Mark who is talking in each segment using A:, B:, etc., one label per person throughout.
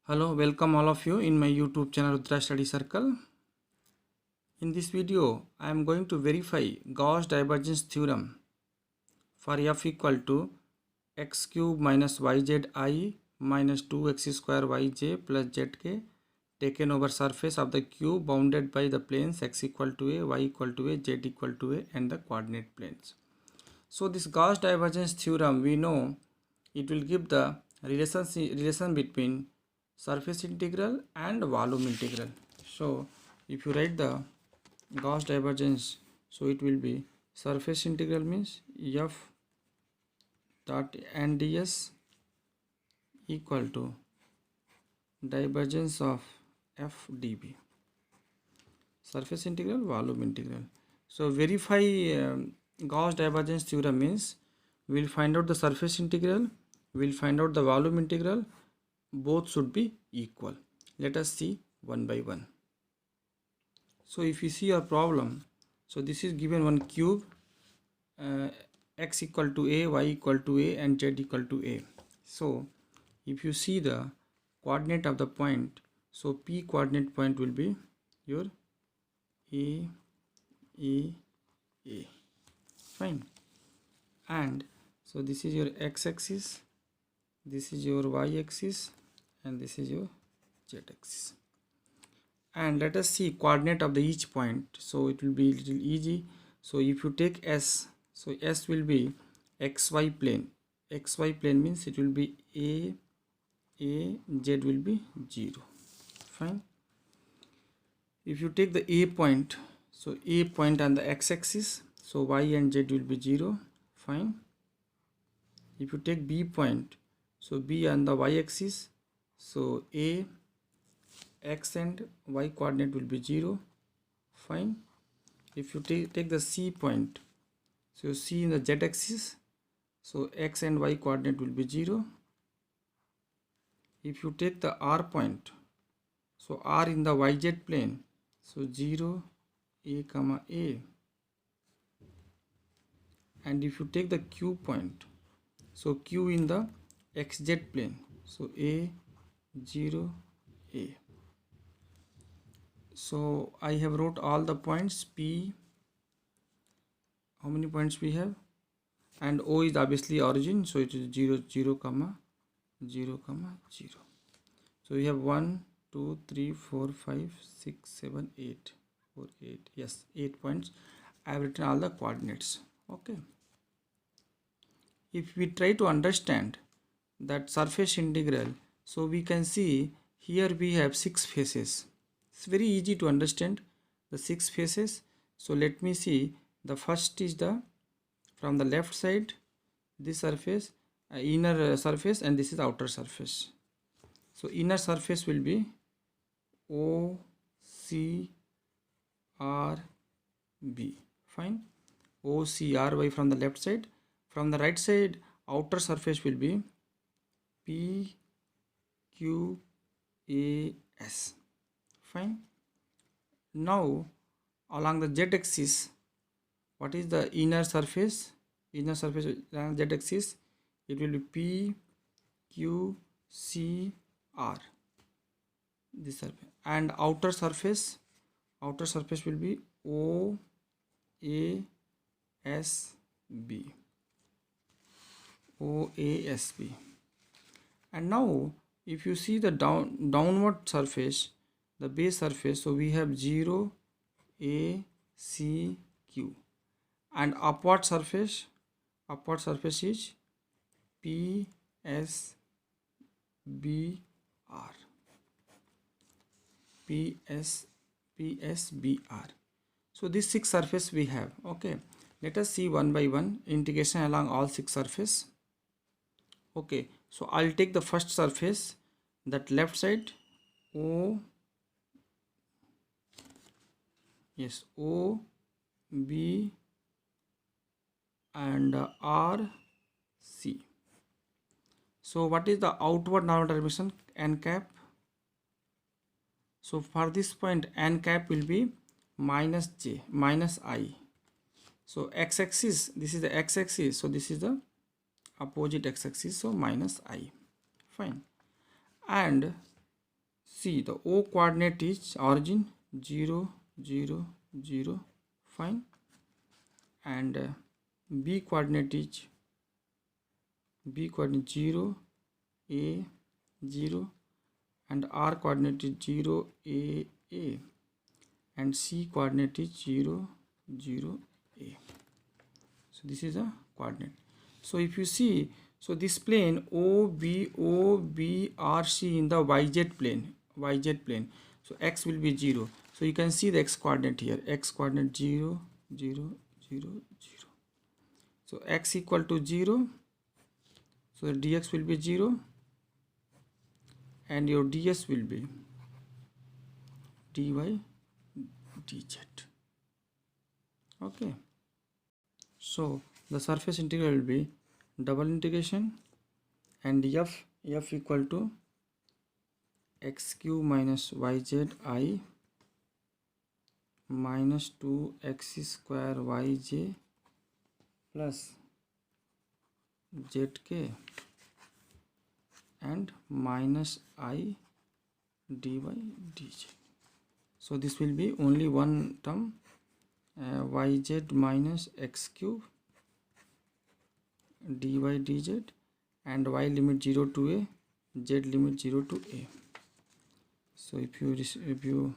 A: Hello, welcome all of you in my YouTube channel Rudra Study Circle. In this video, I am going to verify Gauss divergence theorem for f equal to x cube minus yzi minus 2x square yj plus zk taken over surface of the cube bounded by the planes x equal to a, y equal to a, z equal to a and the coordinate planes. So this Gauss divergence theorem, we know it will give the relation between surface integral and volume integral. So if you write the Gauss divergence, so it will be surface integral means f dot n ds equal to divergence of f dv. Surface integral, volume integral. So verify Gauss divergence theorem means we will find out the surface integral, we will find out the volume integral, both should be equal. Let us see one by one. So if you see your problem, so this is given one cube, x equal to a, y equal to a and z equal to a. So if you see the coordinate of the point, so p coordinate point will be your a, fine. And so this is your x-axis, this is your y-axis and this is your z-axis. And let us see coordinate of the each point, so it will be little easy. So if you take s, so s will be xy plane. Xy plane means it will be a, z will be 0, fine. If you take the a point, so a point on the x-axis, so y and z will be 0, fine. If you take b point, so b on the y-axis, so a, x and y coordinate will be 0, fine. If you take the c point, so c in the z-axis, so x and y coordinate will be 0. If you take the r point, so r in the yz plane, so 0, a comma a. And if you take the q point, so q in the xz plane, so a, 0, a. So I have wrote all the points p. How many points we have? And o is obviously origin, so it is 0, 0 comma 0 comma 0. So we have 1 2 3 4 5 6 7 8 4 8, yes, 8 points. I have written all the coordinates. Okay, if we try to understand that surface integral, so we can see here we have 6 faces. It's very easy to understand the 6 faces. So let me see, the first is the from the left side, this surface, inner surface, and this is outer surface. So inner surface will be O C R B, fine. O C R Y from the left side. From the right side, outer surface will be P Q A S, fine. Now along the z axis, what is the inner surface? Inner surface along z axis, it will be P Q C R, this surface. And outer surface will be O A S B, O A S B. And now if you see the downward surface, the base surface, so we have 0 A C Q, and upward surface is P S B R, P S B R. So these 6 surface we have. Okay, let us see one by one integration along all 6 surface. Okay, so I'll take the first surface, that left side, O, yes, O B and R C. So what is the outward normal dimension? N cap. So for this point, n cap will be minus j, minus I. So x-axis, this is the x-axis, so this is the opposite x-axis, so minus I, fine. And see the O coordinate is origin 0 0 0, fine, and B coordinate is 0 A 0, and R coordinate is 0 A A, and C coordinate is 0 0 A. So this is a coordinate. So if you see, so this plane OBRC in the YZ plane, so x will be 0. So you can see the x coordinate here, x coordinate 0 0 0 0. So x equal to 0, so dx will be 0, and your ds will be dy dz. Okay, so the surface integral will be double integration, and f equal to x cube minus yz I minus 2x square yj plus zk and minus I dy dz. So this will be only one term, yz minus x cube dy dz, and y limit 0 to a, z limit 0 to a. So if you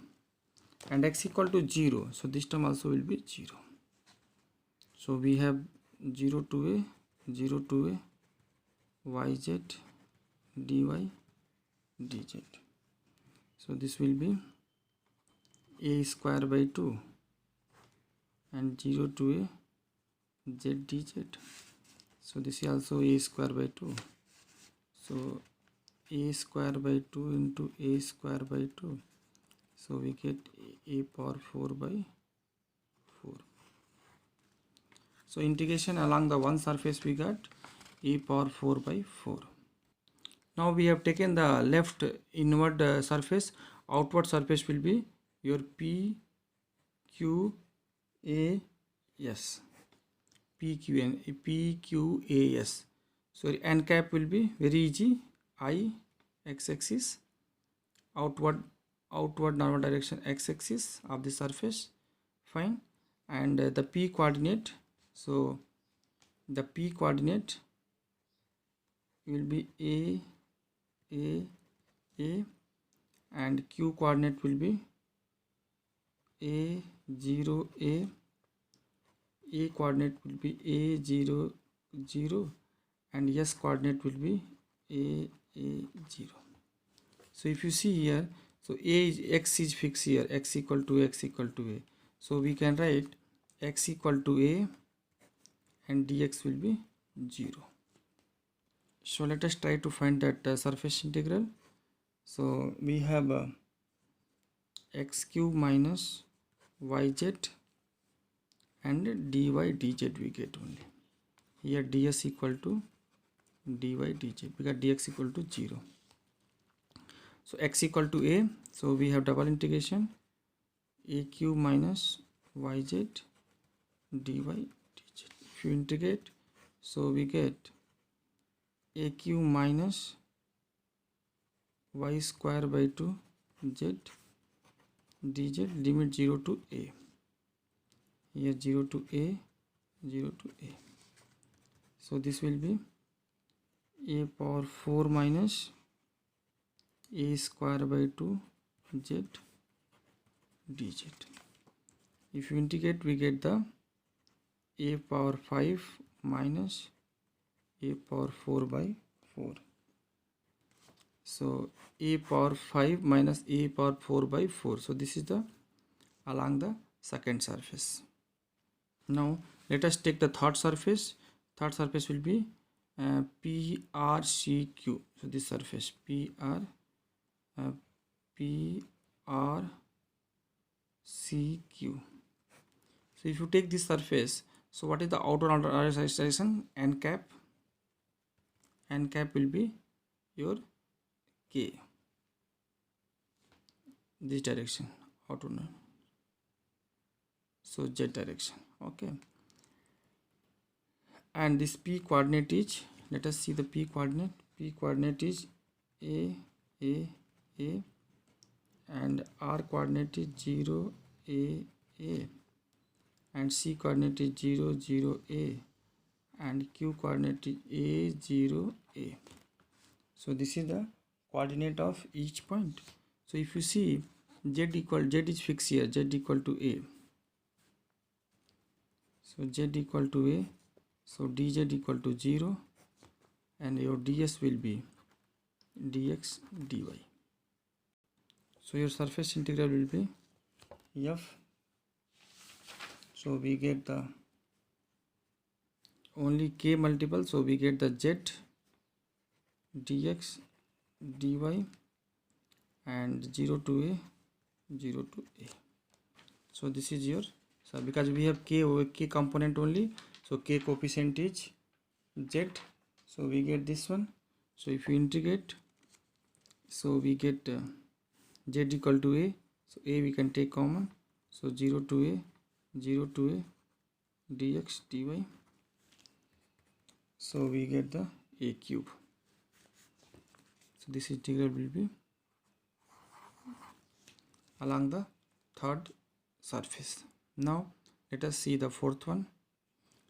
A: and x equal to 0, so this term also will be 0. So we have 0 to a yz dy dz. So this will be a square by 2 and 0 to a z dz. So this is also a square by 2. So a square by 2 into a square by 2. So we get a power 4 by 4. So integration along the one surface we got a power 4 by 4. Now we have taken the left inward surface. Outward surface will be your P, Q, A, S. P, Q, A, S. So n cap will be very easy. I, x-axis, outward normal direction x-axis of the surface, fine, and the P coordinate. So the P coordinate will be A, and Q coordinate will be A 0 A coordinate will be A 0 0, and S coordinate will be A 0. So if you see here, so x is fixed here, x equal to A. So we can write x equal to A and dx will be 0. So let us try to find that surface integral. So we have x cube minus yz and dy dz we get only. Here ds equal to dy dz because dx equal to 0. So x equal to a, so we have double integration a cube minus yz dy dz. If you integrate, so we get a cube minus y square by 2 z dz, limit 0 to a. Here 0 to a, 0 to a. So this will be a power 4 minus a square by 2 z dz. If you integrate, we get the a power 5 minus a power 4 by 4. So a power 5 minus a power 4 by 4. So this is the along the second surface. Now let us take the third surface. Third surface will be PRCQ. So this surface PRCQ. So if you take this surface, so what is the outer direction? N cap. N cap will be your K. This direction, outer. So Z direction. Okay. And this P coordinate is, let us see the P coordinate. P coordinate is A, and r coordinate is 0 a a, and c coordinate is 0 0 a, and q coordinate is a 0 a. So this is the coordinate of each point. So if you see z is fixed here, z equal to a, so z equal to a, so dz equal to 0, and your ds will be dx dy. So your surface integral will be f. So we get the only k multiple, so we get the z dx dy and 0 to a 0 to a. So this is your, so because we have k component only, so k coefficient is z, so we get this one. So if you integrate, so we get z equal to a, so a we can take common, so 0 to a 0 to a dx dy, so we get the a cube. So this integral will be along the third surface. Now let us see the fourth one.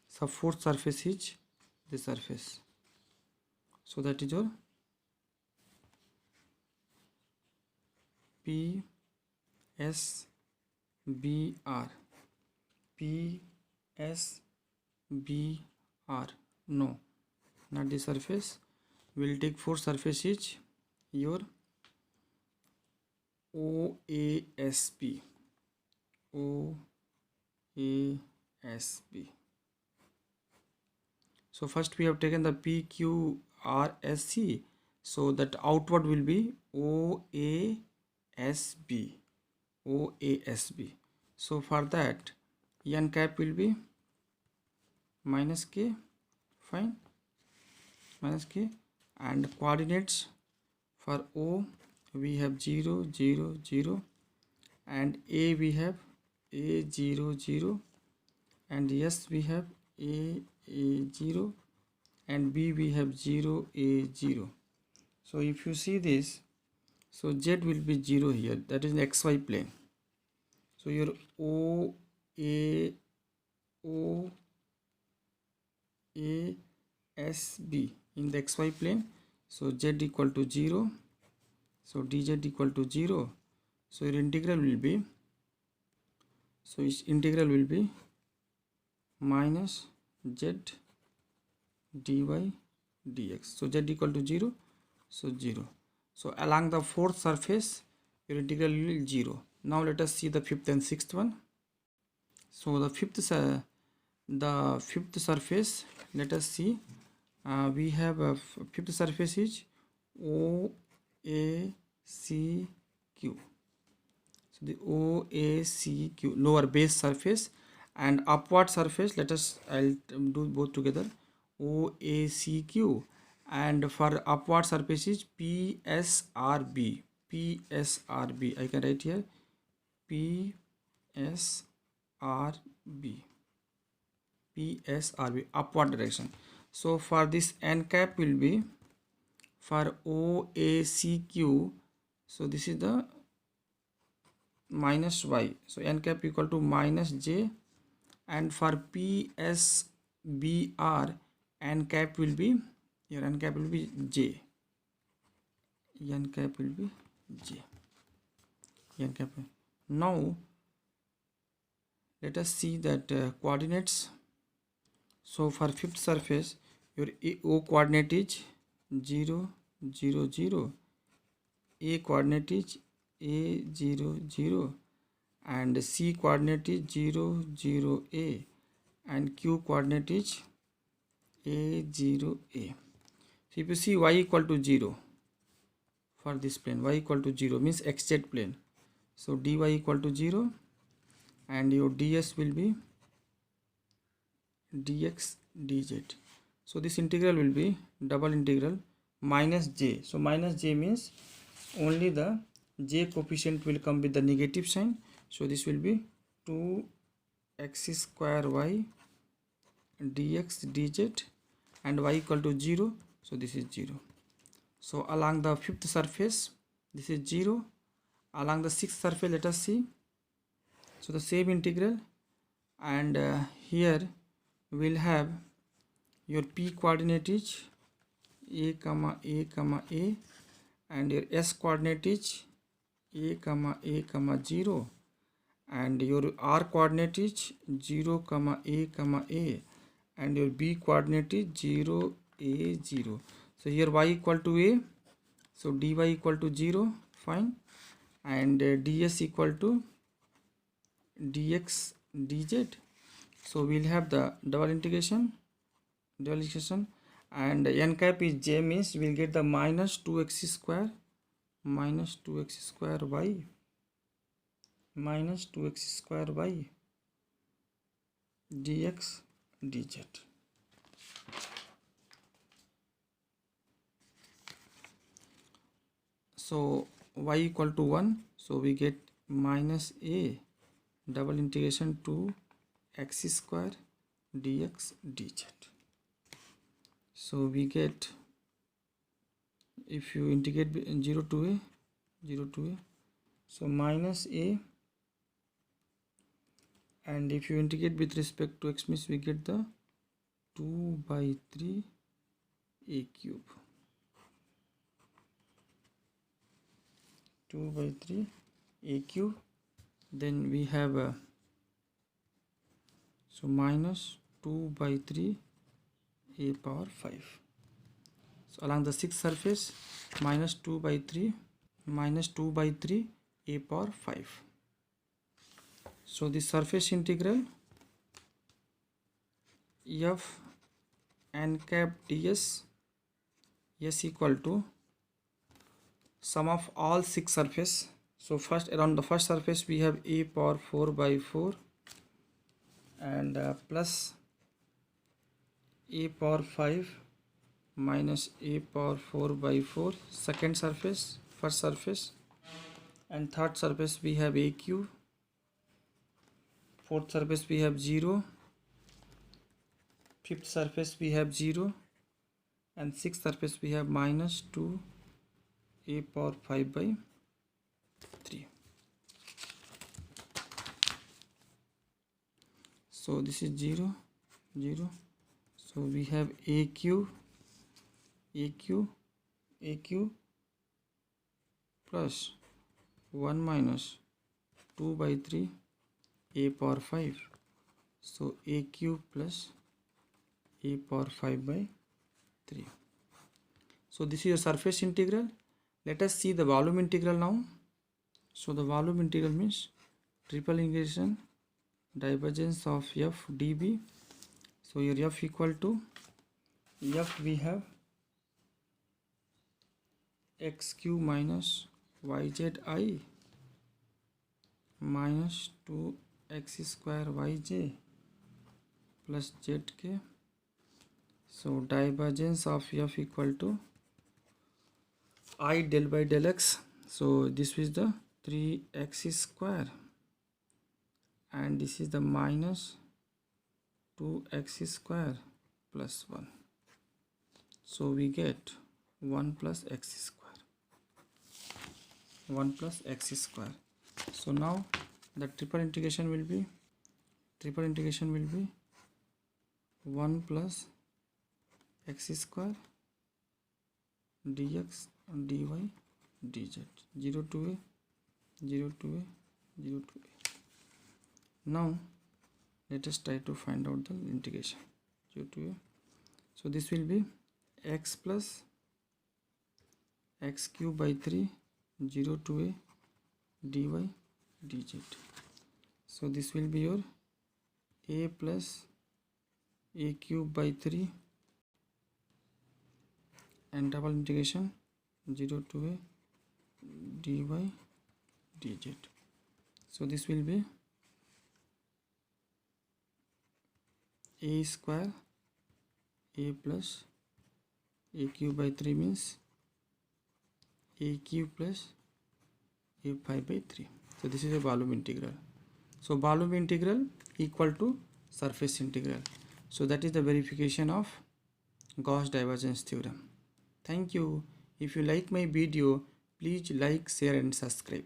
A: So fourth surface is the surface, so that is your P S B R. P S B R. No, not the surface. We'll take fourth surface is your OASB. OASB. So first we have taken the PQRSC, so that outward will be OASB. OASB. So for that n cap will be minus k, fine, minus k, and coordinates for O we have 0 0 0, and A we have a 0 0, and yes we have a 0, and b we have 0 a 0. So if you see this, so z will be 0 here, that is in xy plane. So your o a s b in the xy plane, so z equal to 0, so dz equal to 0. So your integral will be, so its integral will be minus z dy dx. So z equal to 0, so 0. So along the fourth surface your integral will be 0. Now let us see the fifth and sixth one. So the fifth surface, let us see, we have a fifth surface is OACQ. So the OACQ, lower base surface, and upward surface, I'll do both together, OACQ, and for upward surface is PSRB. PSRB, I can write here PSRB. PSRB, upward direction. So for this n cap will be, for OACQ, so this is the minus y, so n cap equal to minus j, and for PSBR n cap will be, here n cap will be j, n cap will be j, n cap. Now let us see that coordinates. So for fifth surface your O coordinate is 0 0 0, A coordinate is a 0 0, and C coordinate is 0 0 a, and Q coordinate is a 0 a. So if you see y equal to 0 for this plane, y equal to 0 means xz plane, so dy equal to 0, and your ds will be dx dz. So this integral will be double integral minus j. So minus j means only the j coefficient will come with the negative sign, so this will be 2x square y dx dz, and y equal to 0, so this is 0. So along the fifth surface this is 0, along the sixth surface, let us see. So the same integral, and here we'll have your p coordinate is a comma a comma a, and your s coordinate is a comma 0, and your r coordinate is 0 comma a, and your b coordinate is 0 a 0. So here y equal to a, so dy equal to 0, fine, and ds equal to dx dz. So we'll have the double integration, and n cap is j, means we'll get the minus 2x square y minus 2x square y dx dz. So y equal to 1, so we get minus a double integration to x square dx dz. So we get, if you integrate 0 to a, so minus a, and if you integrate with respect to x, means we get the 2 by 3 a cube, 2 by 3 a cube. Then we have so minus 2 by 3 a power 5. So along the sixth surface, minus 2 by 3 a power 5. So the surface integral f n cap ds s equal to sum of all six surface. So first, around the first surface we have a power 4 by 4 and plus a power 5 minus a power 4 by 4, second surface, first surface, and third surface we have a cube, fourth surface we have 0, fifth surface we have 0, and sixth surface we have minus 2 a power 5 by 3. So this is 0 0, so we have a cube plus 1 minus 2 by 3 a power 5, so a cube plus a power 5 by 3. So this is your surface integral. Let us see the volume integral now. So the volume integral means triple integration divergence of f dB. So your f equal to, f we have x cube minus yzi minus 2x square yj plus zk. So divergence of f equal to I del by del x. So this is the 3x square, and this is the minus 2x square plus 1. So we get 1 plus x square. So now the triple integration will be 1 plus x square dx dy dz, 0 to a. Now let us try to find out the integration 0 to a. So this will be x plus x cube by 3 0 to a dy dz. So this will be your a plus a cube by 3 and double integration 0 to a dy dz. So this will be a square a plus a cube by 3 means a cube plus a 5 by 3. So this is a volume integral. So volume integral equal to surface integral. So that is the verification of Gauss divergence theorem. Thank you. If you like my video, please like, share and subscribe.